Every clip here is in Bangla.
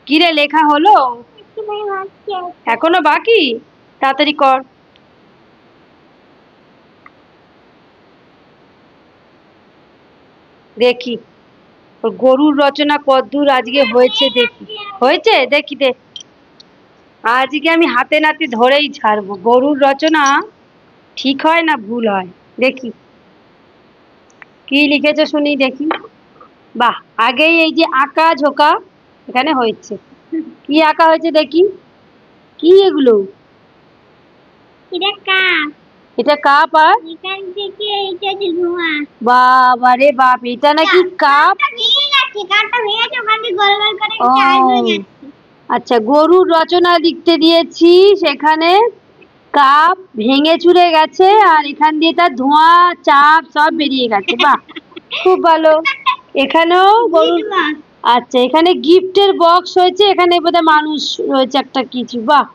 কি রে, লেখা হলো? এখনো বাকি? তাড়াতাড়ি কর। দেখি গরুর রচনা কতদূর আজকে হয়েছে, দেখি। হয়েছে? দেখি দে। আজকে আমি হাতে নাতে ধরেই ছাড়বো, গরুর রচনা ঠিক হয় না ভুল হয়। দেখি কি লিখেছে শুনি, দেখি। বাহ, আগেই এই যে আঁকা ঝোঁকা এখানে হয়েছে। কি আঁকা হয়েছে দেখি? কি এগুলো? এটা কাপ, আর এখান থেকে এইটা যে ধোঁয়া। বাবা রে বাপ, এটা নাকি কাপ? আচ্ছা, গরুর রচনা লিখতে দিয়েছি, সেখানে কাপ ভেঙে চুরে গেছে, আর এখান দিয়ে তার ধোঁয়া চাপ সব বেরিয়ে গেছে। বাহ, খুব ভালো। এখানেও গরুর। আচ্ছা, এখানে গিফটের বক্স হয়েছে, এখানে বোধহয় মানুষ রয়েছে একটা কিছু। বাহ,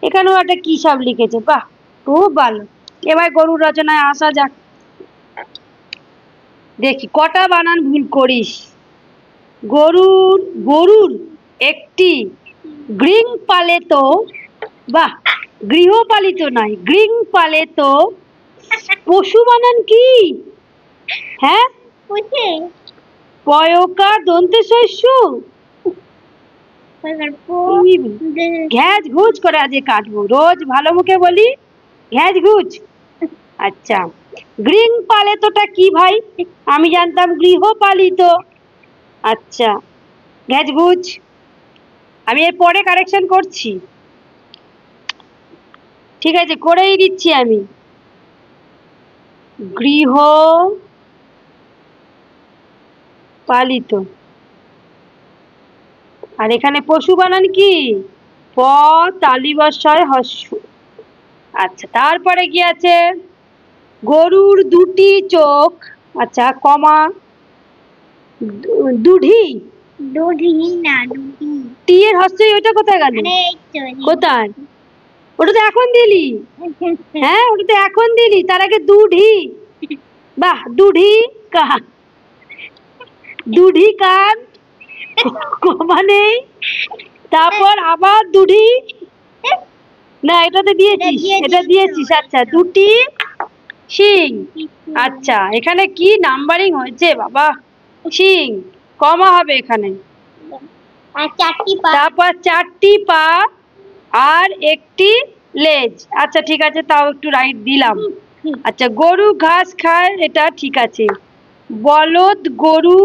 এখানেও একটা কি সব লিখেছে। বাহ, খুব ভালো। এবার গরুর রচনায় আসা যাক। দেখি কটা বানান ভুল করিস। গরুর গরুর একটি গৃহপালিত, বাহ, গৃহপালিত নয়, গৃহপালিত পশু বানান কি? হ্যাঁ, পয়কা দন্তে শস্য। ঘ্যাজ ঘুজ করে আজকে কাটবো, রোজ ভালো মুখে বলি ঘ্যাজ ঘুজ। আচ্ছা, গৃহপালিতটা কি ভাই? আমি জানতাম গৃহপালিত। আচ্ছা, ঘ্যাজ ঘুজ। আমি এর পরে কারেকশন করছি, ঠিক আছে, করেই দিচ্ছি আমি। গৃহ পালিত, আর এখানে পশু বানান কি? প তালিবস্যয় হস্য। আচ্ছা, তারপরে কি আছে? গরুর দুটি চোখ। আচ্ছা, কমা, দুধি। টি এর হস্য, ওইটা কোথায় গেল? কোথায়? ওটা তো এখন দিলি। হ্যাঁ, ওটা তো এখন দিলি, তার আগে দুধি। বাহ, দুধি কার? দুধি কার? কমা নেই, তারপর আবার দুধি। না, এটাতে দিয়েছিস, এটা দিয়েছিস। আচ্ছা, দুটি শিং। আচ্ছা, এখানে কি নাম্বারিং হয়েছে বাবা! শিং, কমা হবে এখানে। তারপর চারটি পা আর একটি লেজ। আচ্ছা, ঠিক আছে, তাও একটু রাইট দিলাম। আচ্ছা, গরু ঘাস খায়, এটা ঠিক আছে। বলদ গরু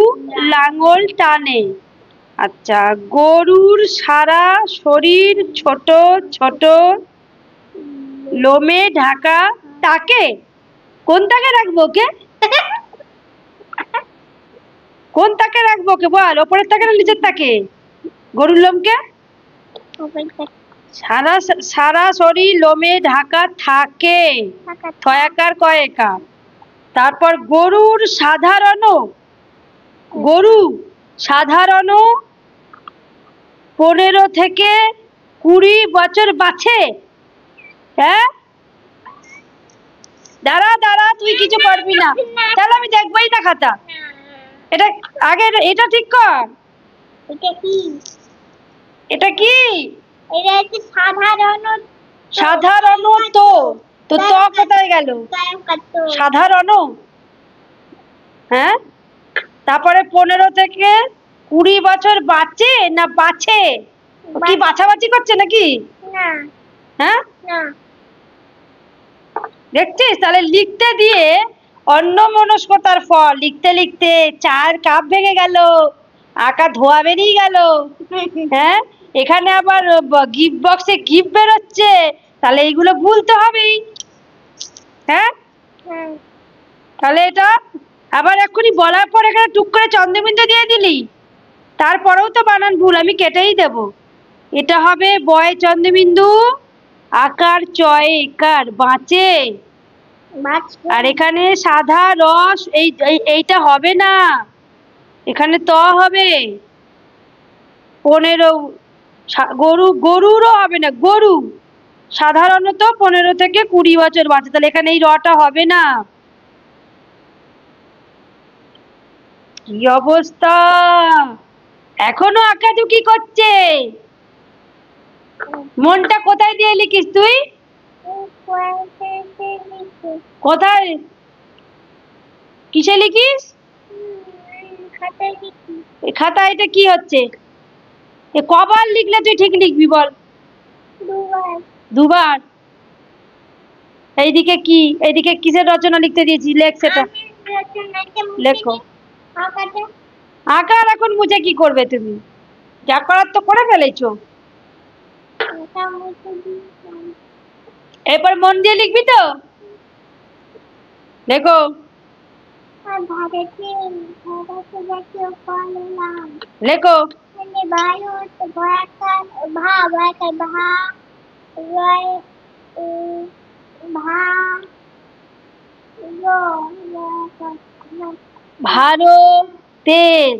লাঙল টানে। আচ্ছা, গরুর সারা শরীর ছোট ছোট লোমে ঢাকা তাকে। কোন তাকে রাখবো ওকে? কোন তাকে রাখবো ওকে বল? ওপরের তাকে না নিচের তাকে? গরুর লোমকে সারা সারা শরীর লোমে ঢাকা থাকে, থয়াকার কয়েকা। তারপর গরুর সাধারণ, গরু সাধারণ 15 থেকে 20 বছর বাঁচে। হ্যাঁ, দাঁড়া দাঁড়া, তুই কিছু করবি না, তাহলে আমি দেখবোই না খাতা। এটা আগে এটা ঠিক কর। এটা কি? সাধারণত। তো ত কোথায় গেল? সাধারণ। হ্যাঁ, তারপরে 15 থেকে 20 বছর বাঁচে না বাঁচে? কি বাছাবাছি করছে নাকি? হ্যাঁ, দেখছিস? তাহলে লিখতে দিয়ে অন্যমনস্কতার ফল, লিখতে লিখতে 4 কাপ ভেঙে গেল, আঁকা ধোয়া বেরিয়ে গেল। হ্যাঁ, এখানে আবার গিফট বক্সে গিফট বেরোচ্ছে, তাহলে এইগুলো ভুলতে হবেই। হ্যাঁ, তাহলে এটা আবার এক্ষুনি বলার পর এখানে টুক করে চন্দ্রবিন্দু দিয়ে দিলি, তারপরেও তো বানান ভুল, আমি কেটেই দেব। এটা হবে বয় চন্দ্রবিন্দু, আকার চয় একার, বাঁচে। আর এখানে সাধা রস, এইটা হবে না, এখানে ত হবে। 15, গরু, গরুরও হবে না, গরু সাধারণত 15 থেকে 20 বছর বাঁচে, তাহলে এখানে এই রটা হবে না। কি অবস্থা! এখনো আঁকাঝুঁকি করছে। মনটা কোথায় দিয়ে লিখিস তুই? কোথায় কিসে লিখিস? খাতায়। এটা কি হচ্ছে? কবার লিখলে তুই ঠিক লিখবি বল? দুবার। এইদিকে কি, এইদিকে কিসের রচনা লিখতে দিয়েছি? লেখ সেটা। লেখো। আঁকার এখন মুছে কি করবে তুমি? যা করার তো করে ফেলেছো। এরপর মন দিয়ে লিখবি তো? লেখো। লেখো। ভারতের।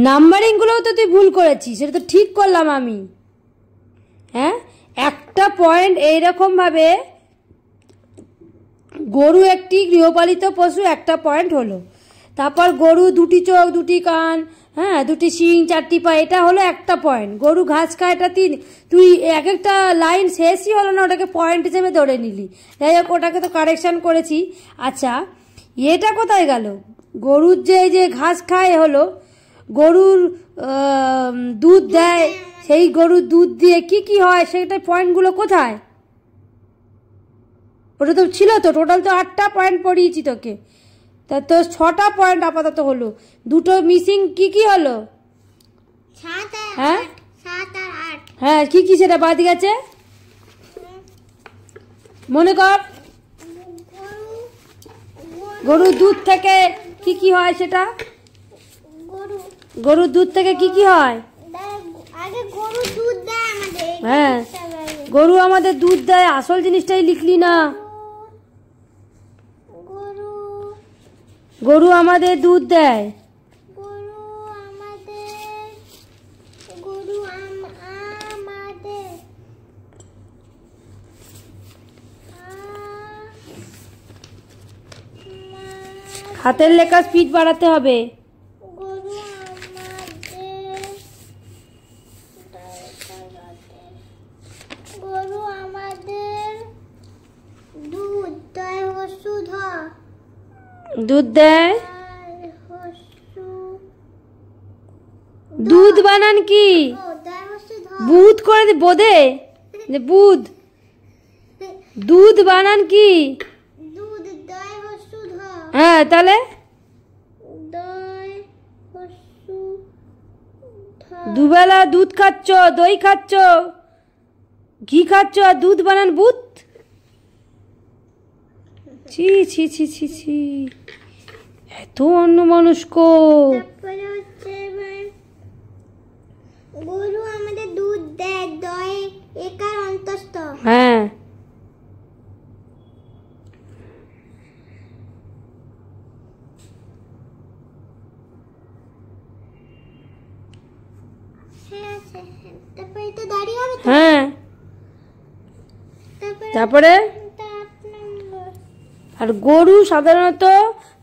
নাম্বারিং গুলোও তো তুই ভুল করেছিস, সেটা তো ঠিক করলাম আমি। হ্যাঁ, একটা পয়েন্ট এইরকম ভাবে, গরু একটি গৃহপালিত পশু, একটা পয়েন্ট হলো। তারপর গরু দুটি চোখ, দুটি কান, হ্যাঁ, দুটি শিং, চারটি পা, এটা হলো একটা পয়েন্ট। গরু ঘাস খায়, এটা 3। তুই এক একটা লাইন শেষই হলো না, ওটাকে পয়েন্ট হিসেবে ধরে নিলি। যাই হোক, ওটাকে তো কারেকশন করেছি। আচ্ছা, এটা কোথায় গেল? গরুর যে ঘাস খায় হলো, গরুর দুধ দেয়, সেই গরুর দুধ দিয়ে কি কি হয়, সেটা পয়েন্টগুলো কোথায়? ওটা তো ছিল তো, টোটাল তো 8টা পয়েন্ট পড়িয়েছি তোকে। তা তো 6টা পয়েন্ট আপাতত হলো, দুটো মিসিং। কি কি হলো? হ্যাঁ হ্যাঁ, কি কি সেটা বাদ গেছে? মনে কর। গরুর দুধ থেকে কি কি হয় সেটা? গরুর দুধ থেকে কি কি হয়? হ্যাঁ, গরু আমাদের দুধ দেয়। আসল জিনিসটাই লিখলি না। গরু আমাদের দুধ দেয়। হাতের লেখা স্পিড বাড়াতে হবে। দুধ দেয়। দুধ বানান কি? বুধ করে দি, বোধে বুধ। দুধ বানান কি? হ্যাঁ, তাহলে দুবেলা দুধ খাচ্ছ, দই খাচ্ছ, ঘি খাচ্ছ, আর দুধ বানান বুধ? ছি ছি ছি ছি ছি, এত অন্যমনস্ক। গরু আমাদের দুধ দেয়, দয় একার অন্তস্থ। হ্যাঁ, হ্যাঁ। তারপরে আর গরু সাধারণত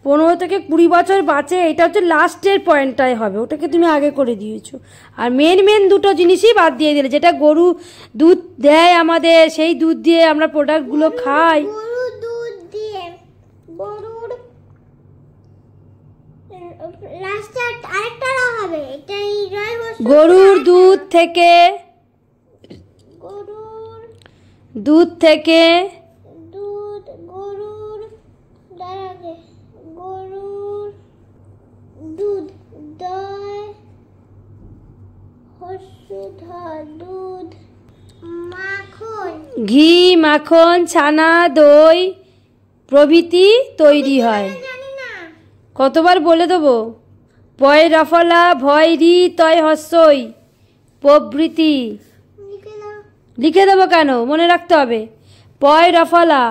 15 থেকে 20 বছর বাঁচে। এটা হচ্ছে লাস্টের পয়েন্টটাই হবে, ওটাকে তুমি আগে করে দিয়েছো। আর মেন দুটো জিনিসই বাদ দিয়ে দিলে, যেটা গরু দুধ দেয় আমাদের, সেই দুধ দিয়ে আমরা প্রোডাক্টগুলো খাই। গরুর দুধ থেকে ঘি, মাখন, ছানা, দই প্রভৃতি তৈরি হয়। কতবার বলে দেবো? পয় রফলা, ভয় রি, তয় হস্যই প্রভৃতি। লিখে দেবো কেন? মনে রাখতে হবে। পয় রফলা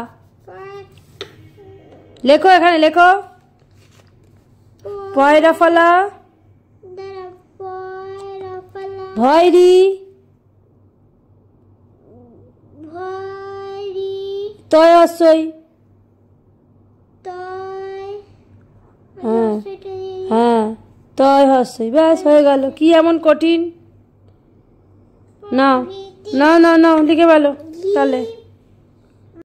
লেখো, এখানে লেখো। পয় রফলা, ভয় রি, তয় হস্যই। হ্যাঁ তয় হস্যই, ব্যাস হয়ে গেল। কি এমন কঠিন? না না না না লিখে বলো তাহলে।